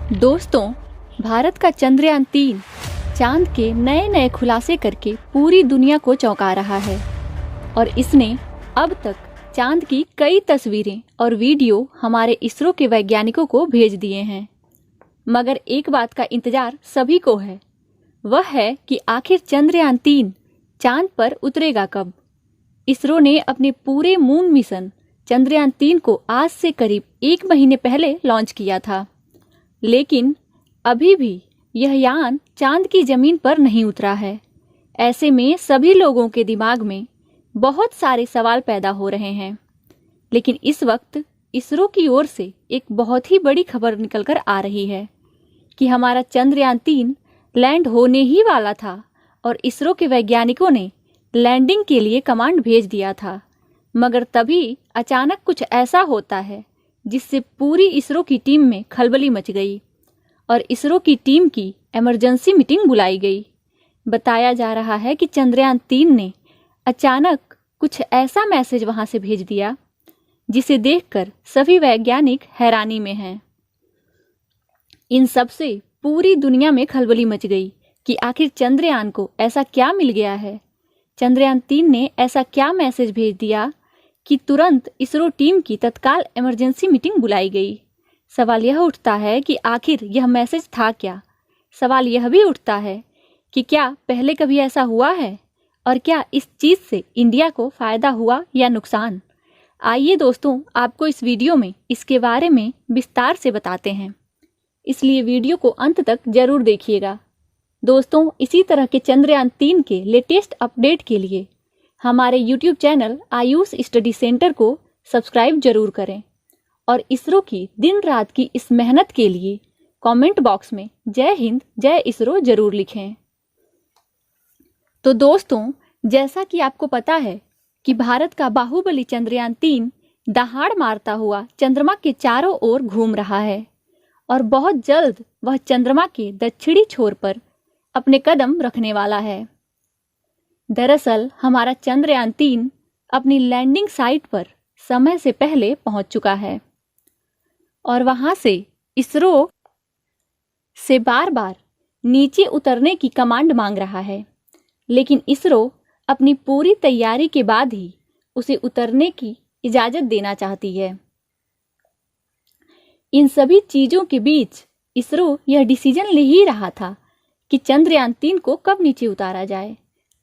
दोस्तों, भारत का चंद्रयान-3 चांद के नए नए खुलासे करके पूरी दुनिया को चौंका रहा है और इसने अब तक चांद की कई तस्वीरें और वीडियो हमारे इसरो के वैज्ञानिकों को भेज दिए हैं। मगर एक बात का इंतजार सभी को है, वह है कि आखिर चंद्रयान-3 चांद पर उतरेगा कब। इसरो ने अपने पूरे मून मिशन चंद्रयान-3 को आज से करीब 1 महीने पहले लॉन्च किया था, लेकिन अभी भी यह यान चांद की जमीन पर नहीं उतरा है। ऐसे में सभी लोगों के दिमाग में बहुत सारे सवाल पैदा हो रहे हैं। लेकिन इस वक्त इसरो की ओर से एक बहुत ही बड़ी खबर निकलकर आ रही है कि हमारा चंद्रयान-3 लैंड होने ही वाला था और इसरो के वैज्ञानिकों ने लैंडिंग के लिए कमांड भेज दिया था। मगर तभी अचानक कुछ ऐसा होता है जिससे पूरी इसरो की टीम में खलबली मच गई और इसरो की टीम की इमरजेंसी मीटिंग बुलाई गई। बताया जा रहा है कि चंद्रयान-3 ने अचानक कुछ ऐसा मैसेज वहां से भेज दिया जिसे देखकर सभी वैज्ञानिक हैरानी में हैं। इन सब से पूरी दुनिया में खलबली मच गई कि आखिर चंद्रयान को ऐसा क्या मिल गया है। चंद्रयान-3 ने ऐसा क्या मैसेज भेज दिया कि तुरंत इसरो टीम की तत्काल इमरजेंसी मीटिंग बुलाई गई। सवाल यह उठता है कि आखिर यह मैसेज था क्या। सवाल यह भी उठता है कि क्या पहले कभी ऐसा हुआ है और क्या इस चीज़ से इंडिया को फ़ायदा हुआ या नुकसान। आइए दोस्तों, आपको इस वीडियो में इसके बारे में विस्तार से बताते हैं, इसलिए वीडियो को अंत तक जरूर देखिएगा। दोस्तों, इसी तरह के चंद्रयान-3 के लेटेस्ट अपडेट के लिए हमारे YouTube channel Ayush study centre को सब्सक्राइब जरूर करें और इसरो की दिन रात की इस मेहनत के लिए कमेंट बॉक्स में जय हिंद जय इसरो जरूर लिखें। तो दोस्तों, जैसा कि आपको पता है कि भारत का बाहुबली चंद्रयान-3 दहाड़ मारता हुआ चंद्रमा के चारों ओर घूम रहा है और बहुत जल्द वह चंद्रमा के दक्षिणी छोर पर अपने कदम रखने वाला है। दरअसल हमारा चंद्रयान-3 अपनी लैंडिंग साइट पर समय से पहले पहुंच चुका है और वहां से इसरो से बार बार नीचे उतरने की कमांड मांग रहा है, लेकिन इसरो अपनी पूरी तैयारी के बाद ही उसे उतरने की इजाजत देना चाहती है। इन सभी चीजों के बीच इसरो यह डिसीजन ले ही रहा था कि चंद्रयान-3 को कब नीचे उतारा जाए।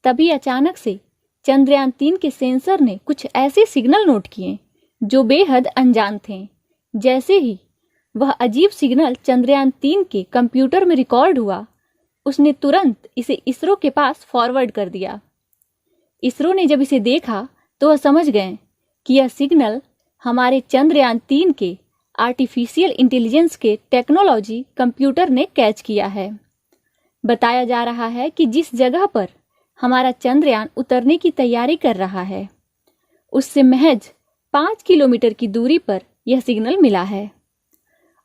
तभी अचानक से चंद्रयान-3 के सेंसर ने कुछ ऐसे सिग्नल नोट किए जो बेहद अनजान थे। जैसे ही वह अजीब सिग्नल चंद्रयान-3 के कंप्यूटर में रिकॉर्ड हुआ, उसने तुरंत इसे इसरो के पास फॉरवर्ड कर दिया। इसरो ने जब इसे देखा तो वह समझ गए कि यह सिग्नल हमारे चंद्रयान-3 के आर्टिफिशियल इंटेलिजेंस के टेक्नोलॉजी कंप्यूटर ने कैच किया है। बताया जा रहा है कि जिस जगह पर हमारा चंद्रयान उतरने की तैयारी कर रहा है, उससे महज 5 किलोमीटर की दूरी पर यह सिग्नल मिला है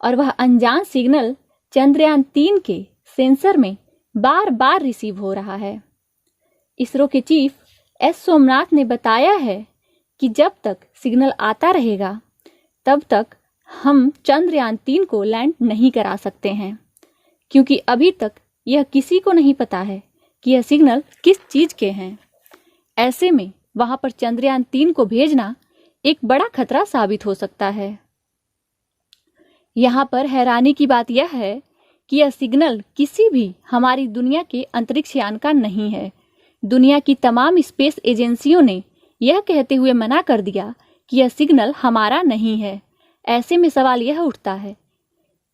और वह अनजान सिग्नल चंद्रयान-3 के सेंसर में बार बार रिसीव हो रहा है। इसरो के चीफ एस सोमनाथ ने बताया है कि जब तक सिग्नल आता रहेगा तब तक हम चंद्रयान-3 को लैंड नहीं करा सकते हैं, क्योंकि अभी तक यह किसी को नहीं पता है कि यह सिग्नल किस चीज के हैं। ऐसे में वहां पर चंद्रयान-3 को भेजना एक बड़ा खतरा साबित हो सकता है। यहाँ पर हैरानी की बात यह है कि यह सिग्नल किसी भी हमारी दुनिया के अंतरिक्ष यान का नहीं है। दुनिया की तमाम स्पेस एजेंसियों ने यह कहते हुए मना कर दिया कि यह सिग्नल हमारा नहीं है। ऐसे में सवाल यह उठता है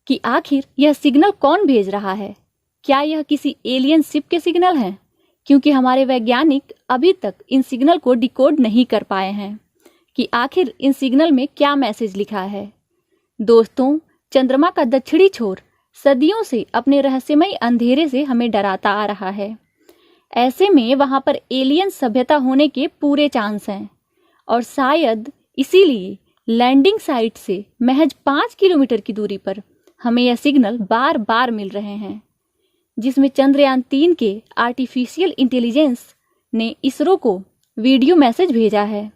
कि आखिर यह सिग्नल कौन भेज रहा है। क्या यह किसी एलियन शिप के सिग्नल हैं? क्योंकि हमारे वैज्ञानिक अभी तक इन सिग्नल को डिकोड नहीं कर पाए हैं कि आखिर इन सिग्नल में क्या मैसेज लिखा है। दोस्तों, चंद्रमा का दक्षिणी छोर सदियों से अपने रहस्यमय अंधेरे से हमें डराता आ रहा है। ऐसे में वहां पर एलियन सभ्यता होने के पूरे चांस हैं और शायद इसीलिए लैंडिंग साइट से महज 5 किलोमीटर की दूरी पर हमें यह सिग्नल बार बार मिल रहे हैं, जिसमें चंद्रयान-3 के आर्टिफिशियल इंटेलिजेंस ने इसरो को वीडियो मैसेज भेजा है।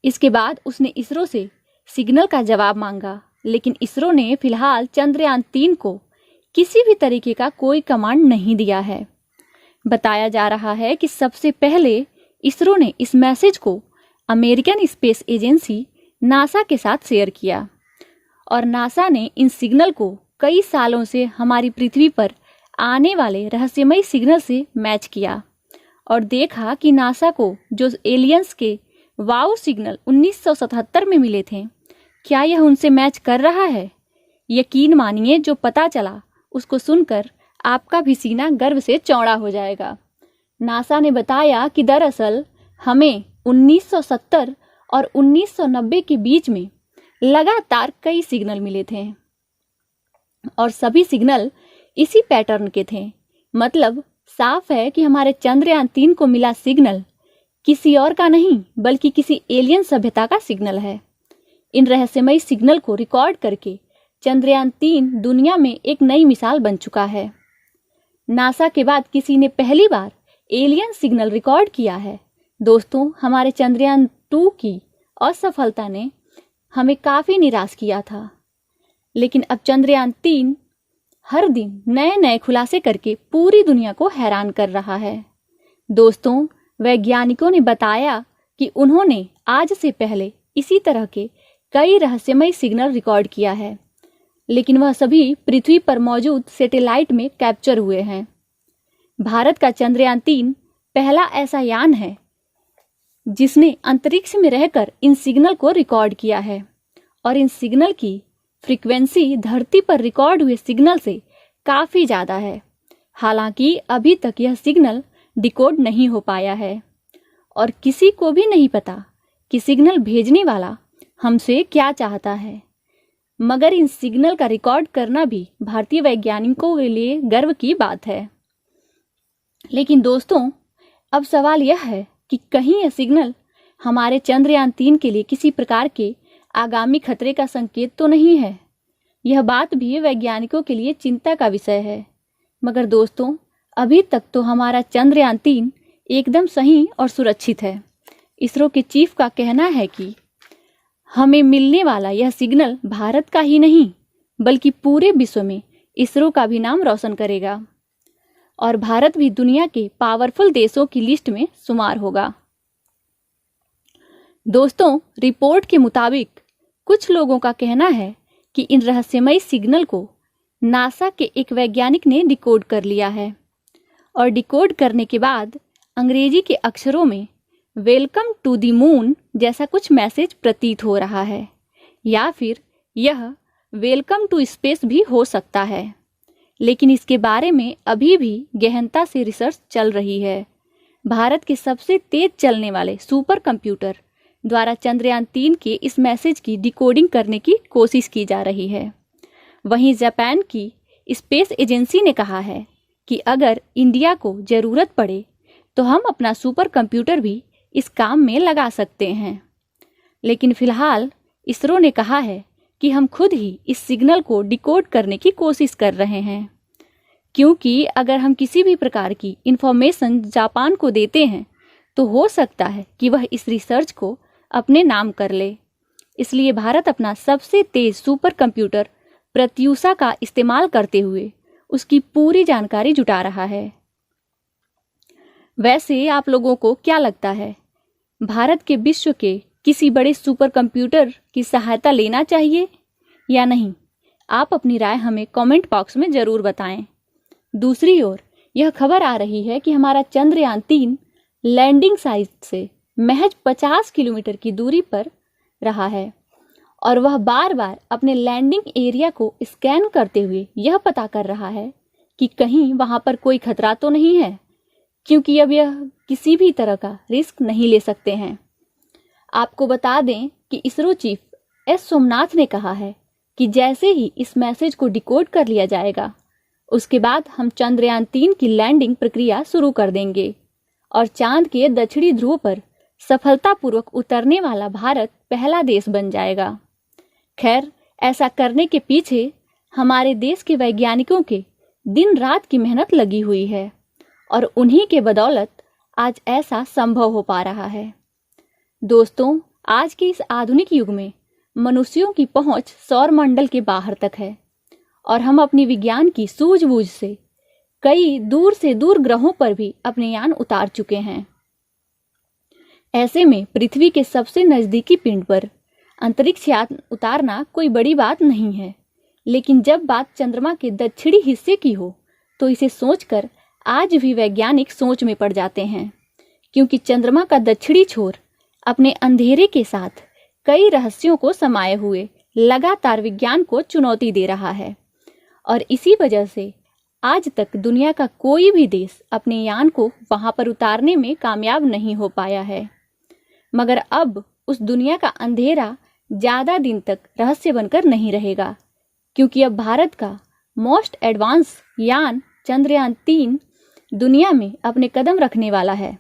इसके बाद उसने इसरो से सिग्नल का जवाब मांगा, लेकिन इसरो ने फिलहाल चंद्रयान 3 को किसी भी तरीके का कोई कमांड नहीं दिया है। बताया जा रहा है कि सबसे पहले इसरो ने इस मैसेज को अमेरिकन स्पेस एजेंसी नासा के साथ शेयर किया और नासा ने इन सिग्नल को कई सालों से हमारी पृथ्वी पर आने वाले रहस्यमयी सिग्नल से मैच किया और देखा कि नासा को जो एलियंस के वाव सिग्नल 1977 में मिले थे, क्या यह उनसे मैच कर रहा है? यकीन मानिए, जो पता चला उसको सुनकर आपका भी सीना गर्व से चौड़ा हो जाएगा। नासा ने बताया कि दरअसल हमें 1970 और 1990 के बीच में लगातार कई सिग्नल मिले थे और सभी सिग्नल इसी पैटर्न के थे। मतलब साफ है कि हमारे चंद्रयान 3 को मिला सिग्नल किसी और का नहीं बल्कि किसी एलियन सभ्यता का सिग्नल है। इन रहस्यमयी सिग्नल को रिकॉर्ड करके चंद्रयान 3 दुनिया में एक नई मिसाल बन चुका है। नासा के बाद किसी ने पहली बार एलियन सिग्नल रिकॉर्ड किया है। दोस्तों, हमारे चंद्रयान 2 की असफलता ने हमें काफी निराश किया था, लेकिन अब चंद्रयान 3 हर दिन नए नए खुलासे करके पूरी दुनिया को हैरान कर रहा है। दोस्तों, वैज्ञानिकों ने बताया कि उन्होंने आज से पहले इसी तरह के कई रहस्यमयी सिग्नल रिकॉर्ड किया है, लेकिन वह सभी पृथ्वी पर मौजूद सैटेलाइट में कैप्चर हुए हैं। भारत का चंद्रयान 3 पहला ऐसा यान है जिसने अंतरिक्ष में रहकर इन सिग्नल को रिकॉर्ड किया है और इन सिग्नल की फ्रीक्वेंसी धरती पर रिकॉर्ड हुए सिग्नल से काफी ज्यादा है। हालांकि अभी तक यह सिग्नल डिकोड नहीं हो पाया है और किसी को भी नहीं पता कि सिग्नल भेजने वाला हमसे क्या चाहता है। मगर इन सिग्नल का रिकॉर्ड करना भी भारतीय वैज्ञानिकों के लिए गर्व की बात है। लेकिन दोस्तों, अब सवाल यह है कि कहीं यह सिग्नल हमारे चंद्रयान 3 के लिए किसी प्रकार के आगामी खतरे का संकेत तो नहीं है। यह बात भी वैज्ञानिकों के लिए चिंता का विषय है। मगर दोस्तों, अभी तक तो हमारा चंद्रयान 3 एकदम सही और सुरक्षित है। इसरो के चीफ का कहना है कि हमें मिलने वाला यह सिग्नल भारत का ही नहीं बल्कि पूरे विश्व में इसरो का भी नाम रोशन करेगा और भारत भी दुनिया के पावरफुल देशों की लिस्ट में शुमार होगा। दोस्तों, रिपोर्ट के मुताबिक कुछ लोगों का कहना है कि इन रहस्यमयी सिग्नल को नासा के एक वैज्ञानिक ने डिकोड कर लिया है और डिकोड करने के बाद अंग्रेजी के अक्षरों में वेलकम टू द मून जैसा कुछ मैसेज प्रतीत हो रहा है, या फिर यह वेलकम टू स्पेस भी हो सकता है। लेकिन इसके बारे में अभी भी गहनता से रिसर्च चल रही है। भारत के सबसे तेज चलने वाले सुपर कंप्यूटर द्वारा चंद्रयान 3 के इस मैसेज की डिकोडिंग करने की कोशिश की जा रही है। वहीं जापान की स्पेस एजेंसी ने कहा है कि अगर इंडिया को जरूरत पड़े तो हम अपना सुपर कंप्यूटर भी इस काम में लगा सकते हैं। लेकिन फिलहाल इसरो ने कहा है कि हम खुद ही इस सिग्नल को डिकोड करने की कोशिश कर रहे हैं, क्योंकि अगर हम किसी भी प्रकार की इंफॉर्मेशन जापान को देते हैं तो हो सकता है कि वह इस रिसर्च को अपने नाम कर ले। इसलिए भारत अपना सबसे तेज सुपर कंप्यूटर प्रत्यूषा का इस्तेमाल करते हुए उसकी पूरी जानकारी जुटा रहा है। वैसे आप लोगों को क्या लगता है, भारत के विश्व के किसी बड़े सुपर कंप्यूटर की सहायता लेना चाहिए या नहीं? आप अपनी राय हमें कमेंट बॉक्स में जरूर बताएं। दूसरी ओर यह खबर आ रही है कि हमारा चंद्रयान 3 लैंडिंग साइट से महज 50 किलोमीटर की दूरी पर रहा है और वह बार बार अपने लैंडिंग एरिया को स्कैन करते हुए यह पता कर रहा है कि कहीं वहां पर कोई खतरा तो नहीं है, क्योंकि अब यह किसी भी तरह का रिस्क नहीं ले सकते हैं। आपको बता दें कि इसरो चीफ एस सोमनाथ ने कहा है कि जैसे ही इस मैसेज को डिकोड कर लिया जाएगा उसके बाद हम चंद्रयान 3 की लैंडिंग प्रक्रिया शुरू कर देंगे और चांद के दक्षिणी ध्रुव पर सफलतापूर्वक उतरने वाला भारत पहला देश बन जाएगा। खैर, ऐसा करने के पीछे हमारे देश के वैज्ञानिकों के दिन रात की मेहनत लगी हुई है और उन्हीं के बदौलत आज ऐसा संभव हो पा रहा है। दोस्तों, आज के इस आधुनिक युग में मनुष्यों की पहुंच सौर मंडल के बाहर तक है और हम अपनी विज्ञान की सूझबूझ से कई दूर से दूर ग्रहों पर भी अपने यान उतार चुके हैं। ऐसे में पृथ्वी के सबसे नजदीकी पिंड पर अंतरिक्ष यान उतारना कोई बड़ी बात नहीं है, लेकिन जब बात चंद्रमा के दक्षिणी हिस्से की हो तो इसे सोचकर आज भी वैज्ञानिक सोच में पड़ जाते हैं, क्योंकि चंद्रमा का दक्षिणी छोर अपने अंधेरे के साथ कई रहस्यों को समाये हुए लगातार विज्ञान को चुनौती दे रहा है और इसी वजह से आज तक दुनिया का कोई भी देश अपने यान को वहां पर उतारने में कामयाब नहीं हो पाया है। मगर अब उस दुनिया का अंधेरा ज्यादा दिन तक रहस्य बनकर नहीं रहेगा, क्योंकि अब भारत का मोस्ट एडवांस यान चंद्रयान-3 दुनिया में अपने कदम रखने वाला है।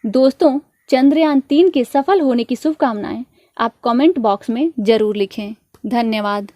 दोस्तों, चंद्रयान-3 के सफल होने की शुभकामनाएं आप कमेंट बॉक्स में जरूर लिखें। धन्यवाद।